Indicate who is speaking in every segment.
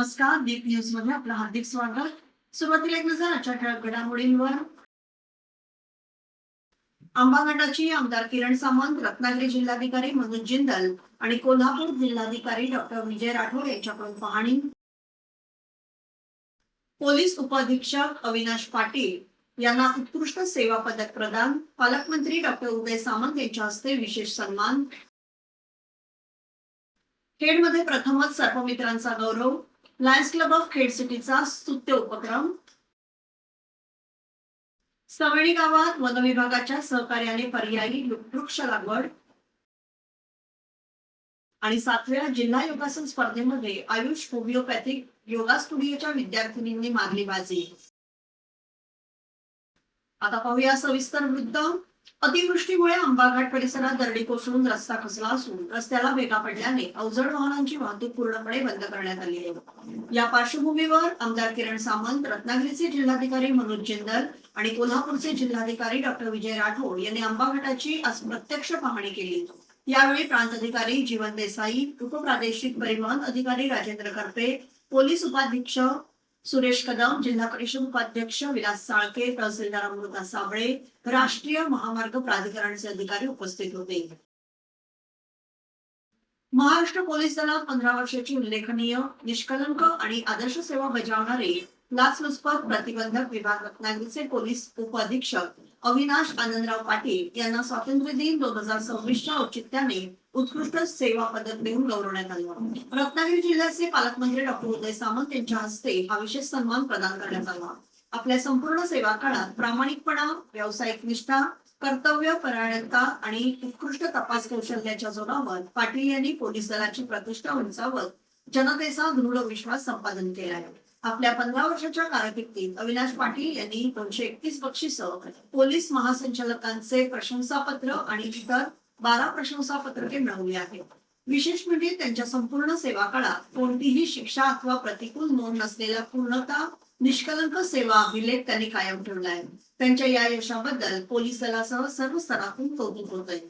Speaker 1: नमस्कार, दीप न्यूज मध्ये आपलं हार्दिक स्वागत। सुरुवातीला एक नजर आजच्या ठळक घडामोडींवर। आंबागटाची आमदार किरण सामंत, रत्नागिरी जिल्हाधिकारी मनोज जिंदल आणि कोल्हापूर जिल्हाधिकारी डॉक्टर विजय राठोड यांच्याकडून पाहणी। पोलीस उपअधीक्षक अविनाश पाटील यांना उत्कृष्ट सेवा पदक प्रदान। पालकमंत्री डॉक्टर उदय सामंत यांच्या हस्ते विशेष सन्मान। खेडमध्ये प्रथमच सर्पमित्रांचा गौरव। लायन्स क्लब ऑफ खेड सिटीचा स्तुत्य उपक्रम। सवणी गावात वन विभागाच्या सहकार्याने पर्यायी वृक्ष लागवड। आणि 7व्या जिल्हा योगासन स्पर्धेमध्ये आयुष होमिओपॅथिक योगा स्टुडिओच्या विद्यार्थिनींनी मारली बाजी। आता पाहूया सविस्तर वृत्त। अतिवृष्टीमुळे आंबाघाट परिसरात दरडी कोसळून रस्ता खचला असून रस्त्याला भेगा पडल्याने अवजड वाहनांची वाहतूक पूर्णपणे बंद करण्यात आली आहे। या पार्श्वभूमीवर आमदार किरण सामंत, रत्नागिरीचे जिल्हाधिकारी मनोज जिंदल आणि कोल्हापूरचे जिल्हाधिकारी डॉक्टर विजय राठोड यांनी आंबाघाटाची आज प्रत्यक्ष पाहणी केली। यावेळी प्रांत अधिकारी जीवन देसाई, उपप्रादेशिक परिवहन अधिकारी राजेंद्र करपे, पोलीस उपाधीक्षक सुरेश कदम, जिल्हा परिषद उपाध्यक्ष विलास साळके, तहसीलदार अमृता साबळे, राष्ट्रीय महामार्ग प्राधिकरणचे अधिकारी उपस्थित होते। महाराष्ट्र पोलीस दलात 15 वर्षाची उल्लेखनीय, निष्कलंक आणि आदर्श सेवा बजावणारे लाचलुचपत प्रतिबंधक विभाग रत्नागिरीचे पोलीस उपअधीक्षक अविनाश आनंदराव पाटील यांना स्वातंत्र्य दिन 2026च्या औचित्याने उत्कृष्ट सेवा पदक देऊन गौरवण्यात आलं। रत्नागिरी जिल्ह्याचे पालकमंत्री डॉक्टर उदय सामंत यांच्या हस्ते हा विशेष सन्मान प्रदान करण्यात आला। आपल्या संपूर्ण सेवा काळात प्रामाणिकपणा, व्यावसायिक निष्ठा, कर्तव्य परायणता आणि उत्कृष्ट तपास कौशल्याच्या जोरावर पाटील यांनी पोलीस दलाची प्रतिष्ठा उंचावत जनतेचा दृढ विश्वास संपादन केला आहे। आपल्या 15 वर्षाच्या कारकिर्दीत अविनाश पाटील यांनी 231 बक्षिसं, पोलीस महासंचालकांचे प्रशंसापत्र आणि इतर 12 प्रशंसापत्रके मिळवली आहेत। विशेष म्हणजे त्यांच्या संपूर्ण सेवा काळात कोणतीही शिक्षा अथवा प्रतिकूल नोंद नसलेला पूर्णतः निष्कलंक सेवा अभिलेख त्यांनी कायम ठेवला आहे। त्यांच्या या यशाबद्दल पोलीस दलासह सर्व स्तरातून कौतुक होत आहे।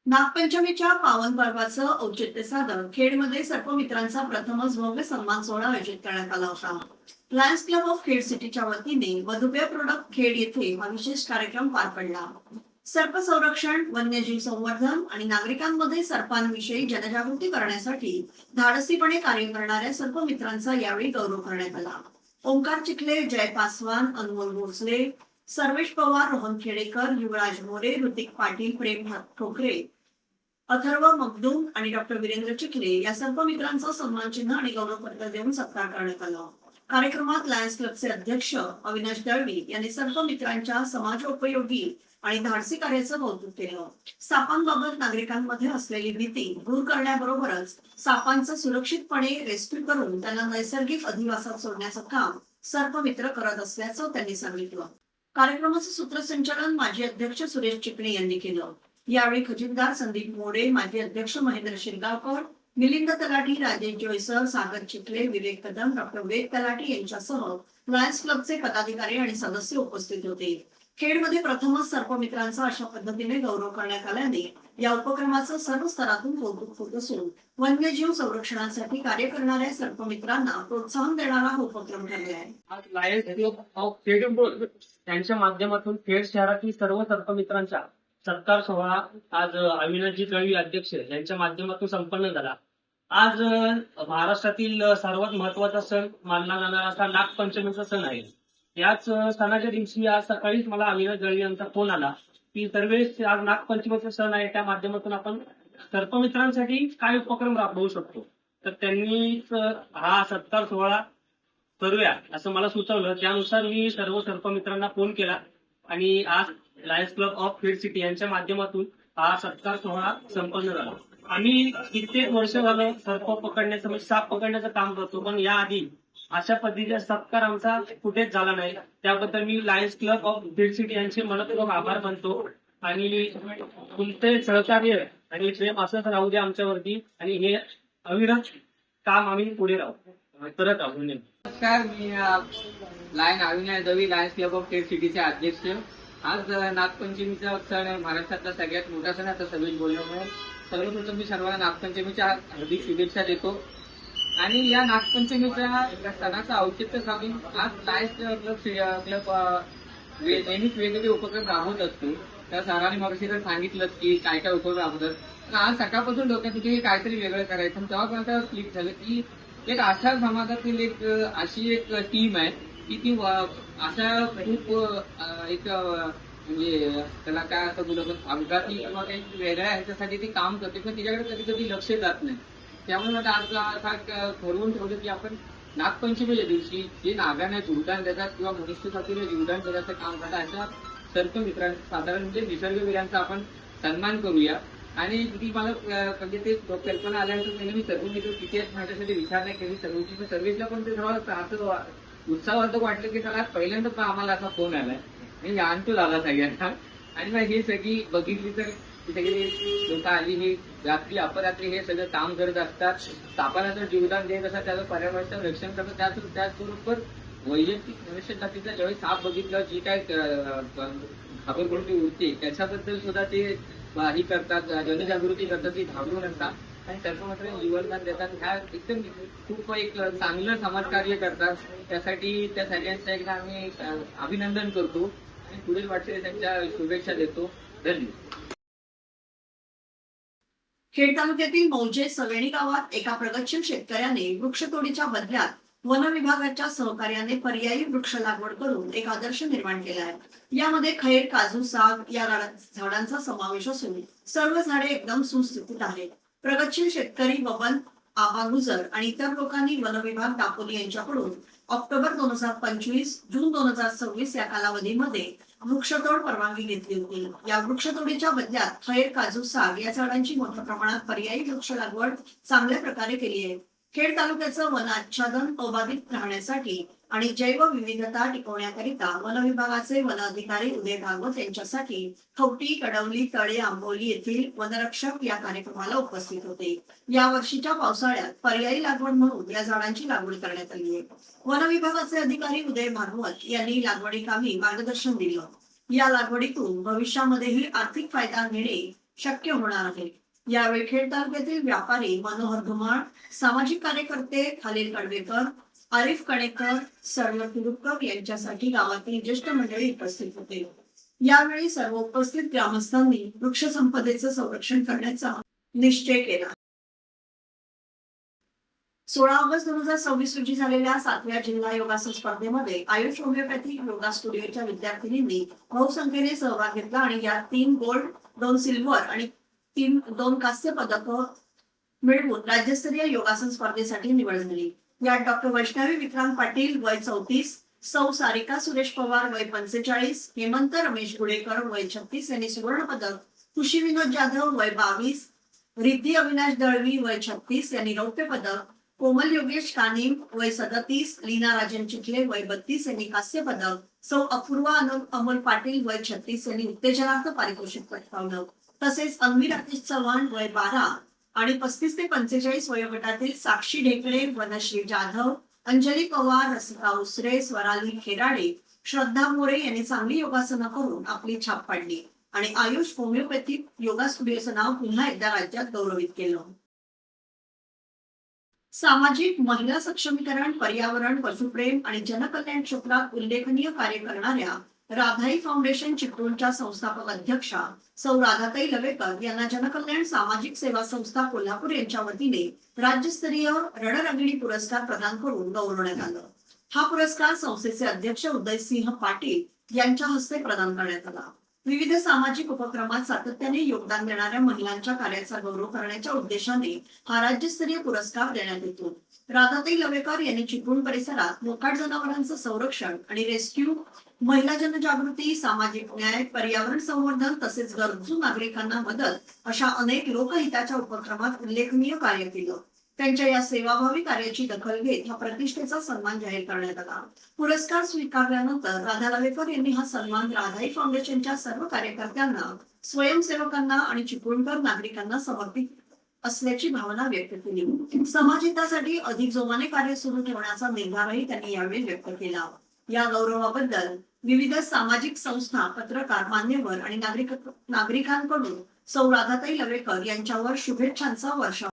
Speaker 1: नागपंचमीच्या पावन पर्वाचं औचित्य साधून खेडमध्ये सर्पमित्रांचा प्रथमच भव्य सन्मान सोहळा आयोजित करण्यात आला होता। लायन्स क्लब ऑफ खेड सिटीच्या वतीने मधुपेय प्रोडक्ट खेड येथे हा विशेष कार्यक्रम पार पडला। सर्प संरक्षण, वन्यजीव संवर्धन आणि नागरिकांमध्ये सर्पांविषयी जनजागृती करण्यासाठी धाडसीपणे कार्य करणाऱ्या सर्पमित्रांचा यावेळी गौरव करण्यात आला। ओंकार चिखले, जय पासवान, अनमोल भोसले, सर्वेश पवार, रोहन खेडेकर, युवराज मोरे, ऋतिक पाटील, प्रेम ठोकरे, अथर्व मगदूम आणि डॉक्टर वीरेंद्र चिखले या सर्पमित्रांचा सन्मान चिन्ह आणि गौरवपत्र देऊन सत्कार करण्यात आला। कार्यक्रमात लायन्स क्लबचे अध्यक्ष अविनाश दळवी यांनी सर्पमित्रांच्या समाजोपयोगी आणि धाडसी कार्याचं कौतुक केलं। सापांबाबत नागरिकांमध्ये असलेली भीती दूर करण्याबरोबरच सापांचा सुरक्षितपणे रेस्क्यू करून त्यांना नैसर्गिक अधिवासात सोडण्याचं काम सर्पमित्र करत असल्याचं त्यांनी सांगितलं। कार्यक्रमाचं सूत्रसंचालन माजी अध्यक्ष सुरेश चिकणे यांनी केलं। यावेळी खजिनदार संदीप मोडे, माजी अध्यक्ष महेंद्र शिरगावकर, मिलिंद तलाठी, राजेश जोयसर, सागर चिखले, विवेक कदम, डॉक्टर वेद तलाठी यांच्यासह लायन्स क्लबचे पदाधिकारी आणि सदस्य उपस्थित होते। खेडमध्ये प्रथमच सर्पमित्रांचा अशा पद्धतीने गौरव करण्यात आल्याने या उपक्रमाचं सर्व स्तरातून कौतुक होत असून वन्यजीव संरक्षणासाठी कार्य करणाऱ्या सर्पमित्रांना प्रोत्साहन देणारा हा उपक्रम ठरला आहे।
Speaker 2: आज लायन्स क्लब ऑफ खेड यांच्या माध्यमातून खेड शहरातील सर्व सर्पमित्रांचा सत्कार सोहळा आज अविनाशजी दळवी अध्यक्ष यांच्या माध्यमातून संपन्न झाला। आज महाराष्ट्रातील सर्वात महत्वाचा सण मानला जाणारा असा नागपंचमीचा सण आहे। याच सणाच्या दिवशी आज सकाळीच मला अविनाश दळवी यांचा फोन आला की सर्वेश आज नागपंचमीचा सण आहे, त्या माध्यमातून आपण सर्पमित्रांसाठी काय उपक्रम राबवू शकतो। तर त्यांनी हा सत्कार सोहळा करूया असं मला सुचवलं। त्यानुसार मी सर्व सर्पमित्रांना फोन केला आणि आज Lions club of Khed city यांच्या माध्यमातून हा सत्कार सोहळा संपन्न झाला। आम्ही कित्येक वर्ष झालं सर्प पकडण्याचं म्हणजे साप पकडण्याचं काम करतो, पण याआधी अशा पद्धतीचा सत्कार आमचा कुठेच झाला नाही। त्याबद्दल मी lions club of Khed city यांचे मनपूर्वक आभार मानतो आणि तुमचे सहकार्य आणि प्रेम असंच राहू द्या आमच्यावरती आणि हे अविरत काम आम्ही पुढे करत राहू।
Speaker 3: नमस्कार, मी Avinash Dalvi, lions club of Khed सिटीचे अध्यक्ष। आज नागपंचमीचा सण आहे, महाराष्ट्रातला सगळ्यात मोठा सण आता सगळे बोलल्यामुळे सर्वप्रथम मी सर्वांना नागपंचमीच्या हार्दिक शुभेच्छा देतो। आणि या नागपंचमीच्या सणाचं औचित्य साधून आज लायन्स क्लब नेहमीच वेगवेगळे उपक्रम राबवत असतो. त्या सरांनी मगाशी तर सांगितलं की काय काय उपक्रम राबवतात. तर आज सकाळपासून डोक्यात की काहीतरी वेगळं करायचं. आणि तेव्हा मला क्लिक झालं की एक आशा समाजातील अशी एक टीम आहे की ती अशा खूप एक म्हणजे त्याला काय असं बोलतो अपघाती किंवा काही वेगळ्या ह्याच्यासाठी ती काम करते पण तिच्याकडे कधी कधी लक्ष जात नाही. त्यामुळे मला आज असा ठरवून ठेवलं की आपण नागपंचमीच्या दिवशी जे नागाने जीवदान देतात किंवा मनुष्यजातीला जीवदान देण्याचं काम करतात अशा सर्व मित्रांचा साधारण म्हणजे निसर्गवीरांचा आपण सन्मान करूया. आणि ती मला म्हणजे ते कल्पना आल्यानंतर त्याने मी सर्व मित्र किती आहेत माझ्यासाठी विचार नाही केली. सर्व्हिसला पण ते थोडं असं उत्साहवर्धक वाटलं की त्याला पहिल्यांदा पण आम्हाला असा फोन आलाय म्हणजे आणतो झाला सगळ्यांना. आणि मग ही सगळी बघितली तर सगळी लोक आली ही रात्री अपरात्री हे सगळं काम करत असतात. सापाला जर जीवदान देत असतात त्याचं पर्यावरणाचं रक्षण करतात. त्याचबरोबर वैयक्तिक मनुष्य जातीचा ज्यावेळी साप बघितलं जी काय घाबरगुंडी उडते त्याच्याबद्दल सुद्धा ते ही करतात, जनजागृती करतात, ती घाबरू नसतात आणि त्याचं मात्र जीवनदान देतात. ह्या एकदम खूप एक चांगलं समाजकार्य करतात. त्यासाठी त्या सगळ्यांचं एकदा आम्ही अभिनंदन करतो आणि पुढील वाटचाली त्यांच्या शुभेच्छा देतो. धन्यवाद.
Speaker 1: खेड तालुक्यातील मौजे सवेणी गावात एका प्रगतशील शेतकऱ्याने वृक्षतोडीच्या बदल्यात वन विभागाच्या सहकार्याने पर्यायी वृक्ष लागवड करून एक आदर्श निर्माण केला आहे. यामध्ये खैर, काजू, साग या झाडांचा समावेश असून सर्व झाडे एकदम सुस्थितीत आहेत. प्रगतशील शेतकरी बबन आबा गुजर आणि इतर लोकांनी वन विभाग दापोली यांच्याकडून ऑक्टोबर 2025 जून 2026 या कालावधीमध्ये वृक्षतोड परवानगी घेतली होती. या वृक्षतोडीच्या बदल्यात खैर, काजू, साग या झाडांची मोठ्या प्रमाणात पर्यायी वृक्ष लागवड चांगल्या प्रकारे केली आहे. खेड तालुक्याचं वन आच्छादन अबाधित राहण्यासाठी आणि जैव विविधता टिकवण्याकरिता वन विभागाचे वन अधिकारी उदय भागवत यांच्यासाठी खवटी, कडवली, तळे, आंबोली येथील वनरक्षक या कार्यक्रमाला उपस्थित होते. या वर्षीच्या पावसाळ्यात पर्यायी लागवड म्हणून या झाडांची लागवड करण्यात आली आहे. वन विभागाचे अधिकारी उदय भागवत यांनी लागवडीकामी मार्गदर्शन दिलं. या लागवडीतून भविष्यामध्येही आर्थिक फायदा घेणे शक्य होणार आहे. यावेळी खेड तालुक्यातील व्यापारी मनोहर धुमाळ, सामाजिक कार्यकर्ते खालील कडवेकर, आरिफ कणेकर, सर्व तिरुपकर यांच्यासाठी गावातील ज्येष्ठ मंडळी उपस्थित होते. यावेळी सर्व उपस्थित ग्रामस्थांनी वृक्ष संपदेचं संरक्षण करण्याचा निश्चय केला. 16 ऑगस्ट 2026 रोजी झालेल्या 7व्या जिल्हा योगासन स्पर्धेमध्ये आयुष होमिओपॅथिक योगा स्टुडिओच्या विद्यार्थिनींनी बहुसंख्येने सहभाग घेतला आणि यात 3 गोल्ड, 2 सिल्वर आणि 2 कांस्य पदक मिळवून राज्यस्तरीय योगासन स्पर्धेसाठी निवड झाली. यात डॉक्टर वैष्णवी विक्रांत पाटील वय 34, सौ सारिका सुरेश पवार वय 45, हेमंत रमेश गुडेकर वय 36 यांनी सुवर्ण पदक, खुशी विनोद जाधव वय 22, रिद्धी अविनाश दळवी वय 36 यांनी रौप्य पदक, कोमल योगेश कानिम वय 37, लीना राजन चिखले वय 32 यांनी कांस्य पदक, सौ अपूर्वा अमोल पाटील वय 36 यांनी उत्तेजनार्थ पारितोषिक पटकावलं. तसेच अन्वी राकेश चव्हाण वय 12 आणि 35 ते 45 वयोगटातील साक्षी ढेकळे, वनश्री जाधव, अंजली पवार, रसिका उसरे, स्वराली खेराडे, श्रद्धा मोरे यांनी चांगली योगासनं करून आपली छाप पाडली आणि आयुष होमिओपॅथिक योगा स्टुडिओचं नाव पुन्हा एकदा राज्यात गौरवित केलं. सामाजिक, महिला सक्षमीकरण, पर्यावरण, पशुप्रेम आणि जनकल्याण क्षेत्रात उल्लेखनीय कार्य करणाऱ्या राधाई फाउंडेशन चिपळूणच्या संस्थापक अध्यक्षा सौ राधाताई लवेकर यांना जनकल्याण सामाजिक सेवा संस्था कोल्हापूर यांच्या वतीने राज्यस्तरीय रणरंगिणी पुरस्कार प्रदान करून गौरवण्यात आलं. हा पुरस्कार संस्थेचे अध्यक्ष उदयसिंह पाटील यांच्या हस्ते प्रदान करण्यात आला. विविध सामाजिक उपक्रमात सातत्याने योगदान देणाऱ्या महिलांच्या कार्याचा गौरव करण्याच्या उद्देशाने हा राज्यस्तरीय पुरस्कार देण्यात येतो. राधाताई लवेकर यांनी चिपळूण परिसरात मोकाट जनावरांचं संरक्षण आणि रेस्क्यू, महिला जनजागृती, सामाजिक न्याय, पर्यावरण संवर्धन तसेच गरजू नागरिकांना मदत अशा अनेक लोकहिताच्या उपक्रमात उल्लेखनीय कार्य केलं. त्यांच्या या सेवाभावी कार्याची दखल घेत हा प्रतिष्ठेचा सन्मान जाहीर करण्यात आला. पुरस्कार स्वीकारल्यानंतर राधा लवेकर यांनी हा सन्मान राधाई फाउंडेशनच्या सर्व कार्यकर्त्यांना, स्वयंसेवकांना आणि चिपळूणकर नागरिकांना समर्पित असल्याची भावना व्यक्त केली. समाजहितासाठी अधिक जोमाने कार्य सुरू ठेवण्याचा निर्धारही त्यांनी यावेळी व्यक्त केला. या गौरवाबद्दल विविध सामाजिक संस्था, पत्रकार, मान्यवर आणि नागरिकांकडून सौ राधाताई लवेकर यांच्यावर शुभेच्छांचा वर्षाव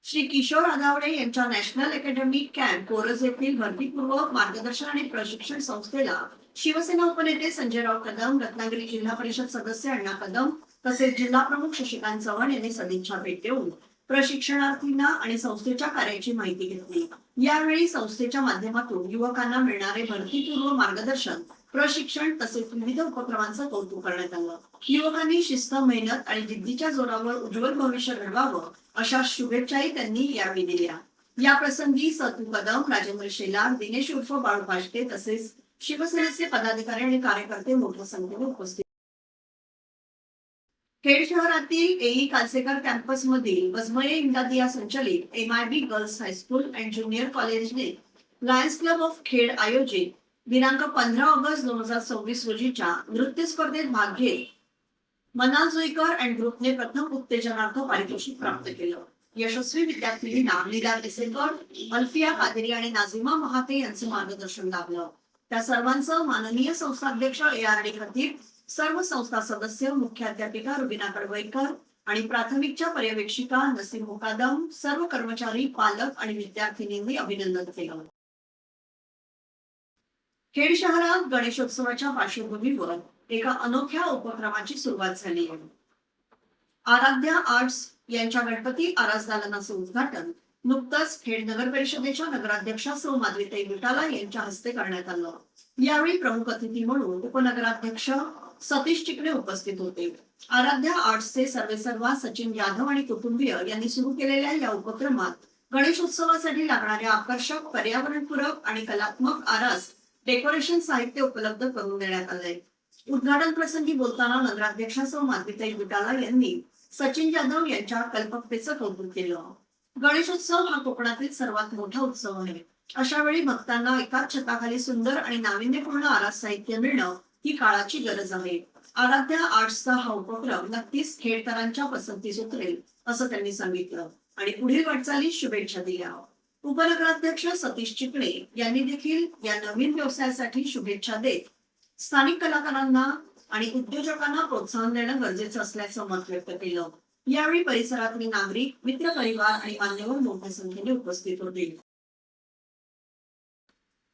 Speaker 1: श्री किशोर आदावडे यांच्या नॅशनल अकॅडमिक कॅम्प कोरज येथील भरतीपूर्व मार्गदर्शन आणि प्रशिक्षण संस्थेला शिवसेना उपनेते संजयराव कदम, रत्नागिरी जिल्हा परिषद सदस्य अण्णा कदम तसेच जिल्हा प्रमुख शशिकांत चव्हाण यांनी सदिच्छा भेट देऊन प्रशिक्षणार्थींना आणि संस्थेच्या कार्याची माहिती घेतली. यावेळी संस्थेच्या माध्यमातून युवकांना मिळणारे भरतीपूर्व मार्गदर्शन, प्रशिक्षण तसेच विविध उपक्रमांचं कौतुक करण्यात आलं. युवकांनी शिस्त, मेहनत आणि जिद्दीच्या जोरावर उज्ज्वल भविष्य घडवावं अशा शुभेच्छाही त्यांनी यावेळी दिल्या. या प्रसंगी सतू कदम, राजेंद्र शेलार, दिनेश उर्फ बाळू भाष्टे तसेच शिवसेनेचे पदाधिकारी आणि कार्यकर्ते मोठ्या संख्येने उपस्थित. खेड शहरातील एई कालसेकर कॅम्पस मधील बजमये इम्दादिया संचलित MIB girls high school and junior कॉलेजने लायन्स क्लब ऑफ खेड आयोजित दिनांक 15 ऑगस्ट 2026 रोजीच्या नृत्य स्पर्धेत भाग घेत मनाल जुईकर अँड ग्रुपने प्रथम उत्तेजनार्थ पारितोषिक प्राप्त केलं. यशस्वी विद्यार्थिनींना लीला केसेकर, अल्फिया कादेरी आणि नाझिमा महाते यांचं मार्गदर्शन लाभलं. त्या सर्वांचं माननीय संस्थाध्यक्ष ARD खतीब, सर्व संस्था सदस्य, मुख्याध्यापिका रुबिना कडवईकर आणि प्राथमिकच्या पर्यवेक्षिका नसीम मुकादम, सर्व कर्मचारी, पालक आणि विद्यार्थिनींनी अभिनंदन केलं. खेड शहरात गणेशोत्सवाच्या पार्श्वभूमीवर एका अनोख्या उपक्रमाची सुरुवात झाली आहे. आराध्या आर्ट्स यांच्या गणपती आरास दालनाचं उद्घाटन नुकतंच खेड नगर परिषदेच्या नगराध्यक्षा सौ माधवीताई विटाला यांच्या हस्ते करण्यात आलं. यावेळी प्रमुख अतिथी म्हणून उपनगराध्यक्ष सतीश चिकणे उपस्थित होते. आराध्या आर्ट्सचे सर्वेसर्वा सचिन यादव आणि कुटुंबीय यांनी सुरू केलेल्या या उपक्रमात गणेशोत्सवासाठी लागणाऱ्या आकर्षक, पर्यावरणपूरक आणि कलात्मक आरास डेकोरेशन साहित्य उपलब्ध करून देण्यात आलंय. उद्घाटन प्रसंगी बोलताना नगराध्यक्षा सौ माधवीताई विटाला यांनी सचिन यादव यांच्या कल्पकतेचं कौतुक केलं. गणेशोत्सव हा कोकणातील सर्वात मोठा उत्सव आहे. अशा वेळी भक्तांना एकाच छताखाली सुंदर आणि नाविन्यपूर्ण आरास साहित्य मिळणं ही काळाची गरज आहे. आराध्या आर्ट्सचा हा उपक्रम नक्कीच खेडकरांच्या पसंतीस उतरेल असं त्यांनी सांगितलं आणि पुढील वाटचालीस शुभेच्छा दिल्या. उपनगराध्यक्ष सतीश चिकणे यांनी देखील या नवीन व्यवसायासाठी शुभेच्छा देत स्थानिक कलाकारांना आणि उद्योजकांना प्रोत्साहन देणं गरजेचं असल्याचं मत व्यक्त केलं. यावेळी परिसरातील नागरिक, मित्र परिवार आणि मान्यवर मोठ्या संख्येने उपस्थित होते.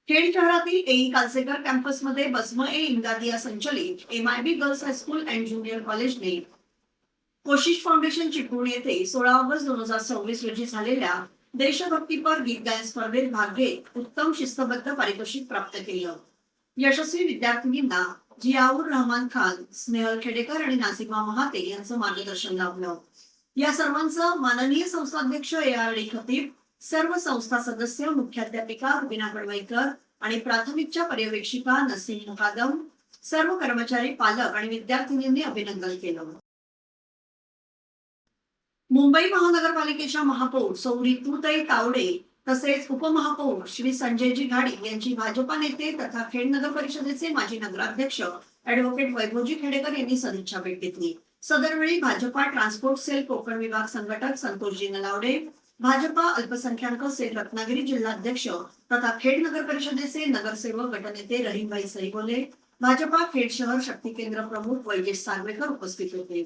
Speaker 1: खेड शहरातील एई कालसेकर कॅम्पसमध्ये बजमये इम्दादिया संचलित MIB girls high school and junior कॉलेजने कोशिश फाउंडेशन चिपळूण येथे 16 ऑगस्ट 2026 रोजी झालेल्या देशभक्तीपर गीत गायन स्पर्धेत भाग घेत उत्तम शिस्तबद्ध पारितोषिक प्राप्त केलं. यशस्वी विद्यार्थिनींना जियाउर रहमान खान, स्नेहल खेडेकर आणि नाझिमा महाते यांचं मार्गदर्शन लाभलं. या सर्वांचं माननीय संस्थाध्यक्ष ARD खतीब, सर्व संस्था सदस्य, मुख्याध्यापिका रुबिना कडवईकर आणि प्राथमिकच्या पर्यवेक्षिका नसीम मुकादम, सर्व कर्मचारी, पालक आणि विद्यार्थिनींनी अभिनंदन केलं. मुंबई महानगरपालिकेच्या महापौर सौ रितुताई तावडे तसेच उपमहापौर श्री संजयजी घाडी यांची भाजपा नेते तथा खेड नगर परिषदेचे माजी नगराध्यक्ष ऍडव्होकेट वैभवजी खेडेकर यांनी सदिच्छा भेट घेतली. सदरवेळी भाजपा ट्रान्सपोर्ट सेल कोकण विभाग संघटक संतोषजी नलावडे, भाजपा अल्पसंख्याक सेल रत्नागिरी जिल्हाध्यक्ष तथा खेड नगर परिषदेचे नगरसेवक गटनेते रहीमभाई सईबोले, भाजपा खेड शहर शक्ती केंद्र प्रमुख वैजेश सागवेकर उपस्थित होते.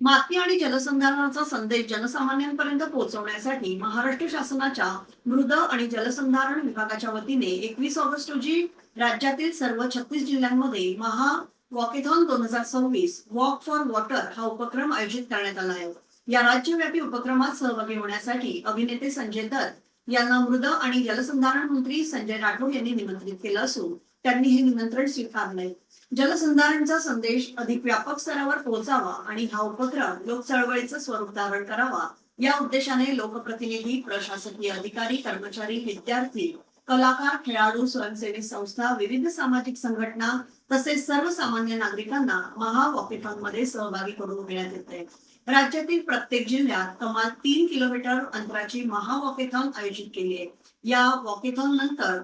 Speaker 1: माती आणि जलसंधारणाचा संदेश जनसामान्यांपर्यंत पोहोचवण्यासाठी महाराष्ट्र शासनाच्या मृद आणि जलसंधारण विभागाच्या वतीने 21 ऑगस्ट रोजी राज्यातील सर्व 36 जिल्ह्यांमध्ये महा वॉकेथॉन 2026 वॉक फॉर वॉटर हा उपक्रम आयोजित करण्यात आला आहे. या राज्यव्यापी उपक्रमात सहभागी होण्यासाठी अभिनेते संजय दत्त यांना मृद आणि जलसंधारण मंत्री संजय राठोड यांनी निमंत्रित केलं असून त्यांनी हे निमंत्रण स्वीकारलंय. जलसंधारणचा संदेश अधिक व्यापक स्तरावर पोहोचावा आणि हा उपक्रम लोक चळवळीचं स्वरूप धारण करावा या उद्देशाने लोकप्रतिनिधी, प्रशासकीय अधिकारी, कर्मचारी, विद्यार्थी, कलाकार, खेळाडू, स्वयंसेवी संस्था, विविध सामाजिक संघटना तसेच सर्वसामान्य नागरिकांना महा वॉकेथॉन मध्ये सहभागी करून घेण्यात येते. राज्यातील प्रत्येक जिल्ह्यात कमाल 3 किलोमीटर अंतराची महा वॉकेथॉन आयोजित केली आहे. या वॉकेथॉन नंतर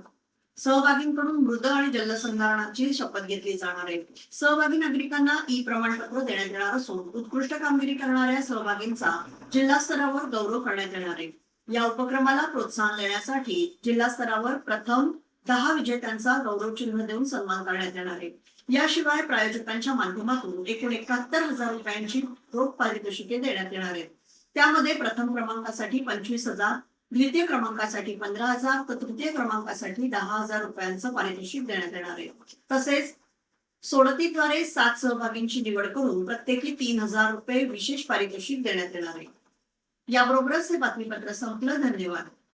Speaker 1: सहभागींकडून मृद आणि जलसंधारणाची शपथ घेतली जाणार आहे. सहभागी नागरिकांना प्रमाणपत्र देण्यात येणार असून उत्कृष्ट कामगिरी करणाऱ्या सहभागींचा जिल्हा स्तरावर गौरव करण्यात येणार आहे. या उपक्रमाला प्रोत्साहन देण्यासाठी जिल्हा स्तरावर प्रथम 10 विजेत्यांचा गौरव चिन्ह देऊन सन्मान करण्यात येणार आहे. याशिवाय प्रायोजकांच्या माध्यमातून एकूण 71,000 रुपयांची रोख पारितोषिके देण्यात येणार आहेत. त्यामध्ये प्रथम क्रमांकासाठी 25,000, द्वितीय क्रमांकासाठी 15,000 तर तृतीय क्रमांकासाठी 10,000 रुपयांचं पारितोषिक देण्यात येणार आहे. तसेच सोडतीद्वारे 7 सहभागींची निवड करून प्रत्येकी 3,000 रुपये विशेष पारितोषिक देण्यात येणार आहे. याबरोबरच हे बातमीपत्र संपलं. धन्यवाद.